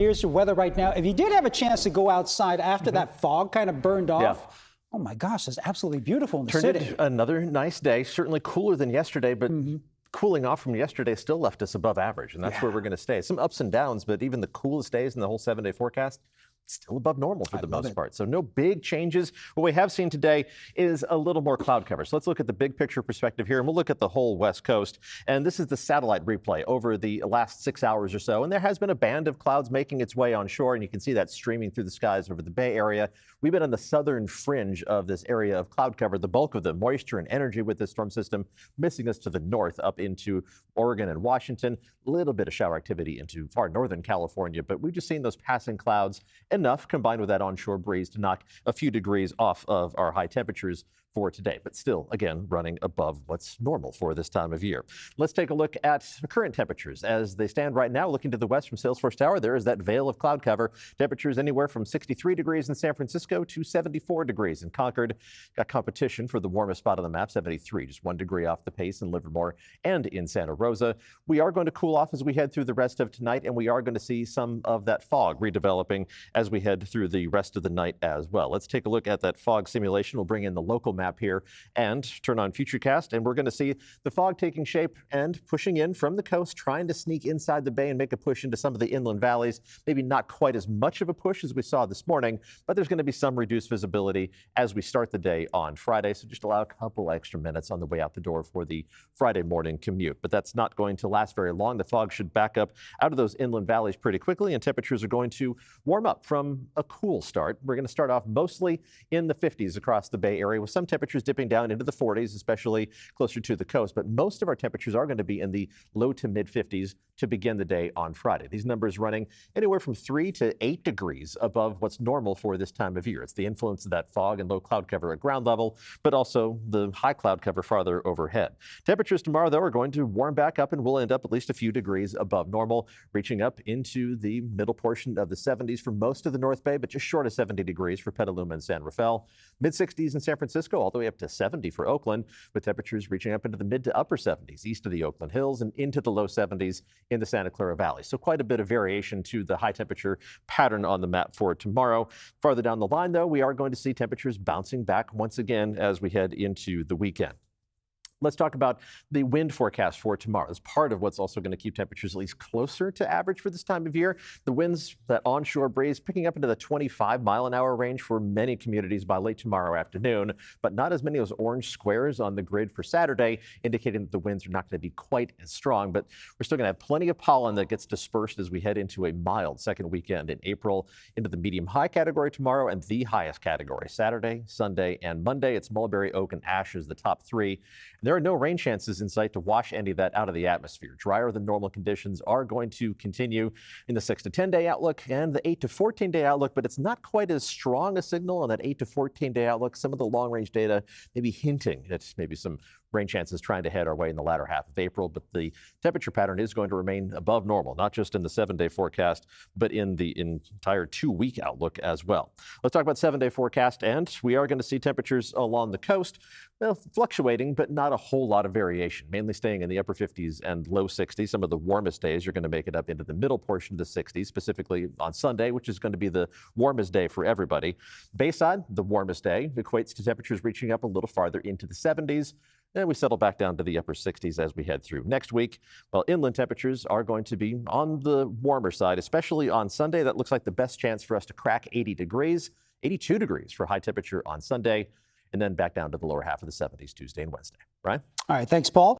Here's your weather right now. If you did have a chance to go outside after that fog kind of burned off, oh my gosh, it's absolutely beautiful in the city. Turned another nice day, certainly cooler than yesterday, but cooling off from yesterday still left us above average, and that's where we're going to stay. Some ups and downs, but even the coolest days in the whole 7-day forecast, still above normal for the most part. So no big changes. What we have seen today is a little more cloud cover. So let's look at the big picture perspective here, and we'll look at the whole West Coast. And this is the satellite replay over the last 6 hours or so. And there has been a band of clouds making its way onshore, and you can see that streaming through the skies over the Bay Area. We've been on the southern fringe of this area of cloud cover. The bulk of the moisture and energy with this storm system missing us to the north up into Oregon and Washington. A little bit of shower activity into far northern California, but we've just seen those passing clouds enough combined with that onshore breeze to knock a few degrees off of our high temperatures for today, but still, again, running above what's normal for this time of year. Let's take a look at the current temperatures as they stand right now. Looking to the west from Salesforce Tower, there is that veil of cloud cover. Temperatures anywhere from 63 degrees in San Francisco to 74 degrees in Concord. Got competition for the warmest spot on the map, 73, just 1 degree off the pace in Livermore and in Santa Rosa. We are going to cool off as we head through the rest of tonight, and we are going to see some of that fog redeveloping as we head through the rest of the night as well. Let's take a look at that fog simulation. We'll bring in the local map here and turn on Futurecast, and we're going to see the fog taking shape and pushing in from the coast, trying to sneak inside the bay and make a push into some of the inland valleys. Maybe not quite as much of a push as we saw this morning, but there's going to be some reduced visibility as we start the day on Friday. So just allow a couple extra minutes on the way out the door for the Friday morning commute. But that's not going to last very long. The fog should back up out of those inland valleys pretty quickly, and temperatures are going to warm up from a cool start. We're going to start off mostly in the 50s across the Bay Area, with some temperatures dipping down into the 40s, especially closer to the coast. But most of our temperatures are going to be in the low to mid 50s to begin the day on Friday. These numbers running anywhere from 3 to 8 degrees above what's normal for this time of year. It's the influence of that fog and low cloud cover at ground level, but also the high cloud cover farther overhead. Temperatures tomorrow, though, are going to warm back up, and we'll end up at least a few degrees above normal, reaching up into the middle portion of the 70s for most of the North Bay, but just short of 70 degrees for Petaluma and San Rafael. Mid 60s in San Francisco, all the way up to 70 for Oakland, with temperatures reaching up into the mid to upper 70s east of the Oakland Hills and into the low 70s in the Santa Clara Valley. So quite a bit of variation to the high temperature pattern on the map for tomorrow. Farther down the line, though, we are going to see temperatures bouncing back once again as we head into the weekend. Let's talk about the wind forecast for tomorrow. It's part of what's also going to keep temperatures at least closer to average for this time of year. The winds, that onshore breeze, picking up into the 25-mile-an-hour range for many communities by late tomorrow afternoon, but not as many of those orange squares on the grid for Saturday, indicating that the winds are not going to be quite as strong. But we're still going to have plenty of pollen that gets dispersed as we head into a mild second weekend in April, into the medium-high category tomorrow and the highest category Saturday, Sunday, and Monday. It's mulberry, oak, and ash as the top three. There are no rain chances in sight to wash any of that out of the atmosphere. Drier than normal conditions are going to continue in the 6 to 10-day outlook and the 8 to 14-day outlook, but it's not quite as strong a signal on that 8 to 14-day outlook. Some of the long-range data may be hinting at maybe some rain chances trying to head our way in the latter half of April, but the temperature pattern is going to remain above normal, not just in the 7-day forecast, but in the entire 2-week outlook as well. Let's talk about 7-day forecast, and we are going to see temperatures along the coast, well, fluctuating, but not a whole lot of variation, mainly staying in the upper 50s and low 60s. Some of the warmest days are going to make it up into the middle portion of the 60s, specifically on Sunday, which is going to be the warmest day for everybody. Bayside, the warmest day, equates to temperatures reaching up a little farther into the 70s. And we settle back down to the upper 60s as we head through next week. While inland temperatures are going to be on the warmer side, especially on Sunday. That looks like the best chance for us to crack 80 degrees, 82 degrees for high temperature on Sunday, and then back down to the lower half of the 70s Tuesday and Wednesday. Brian? All right, thanks, Paul.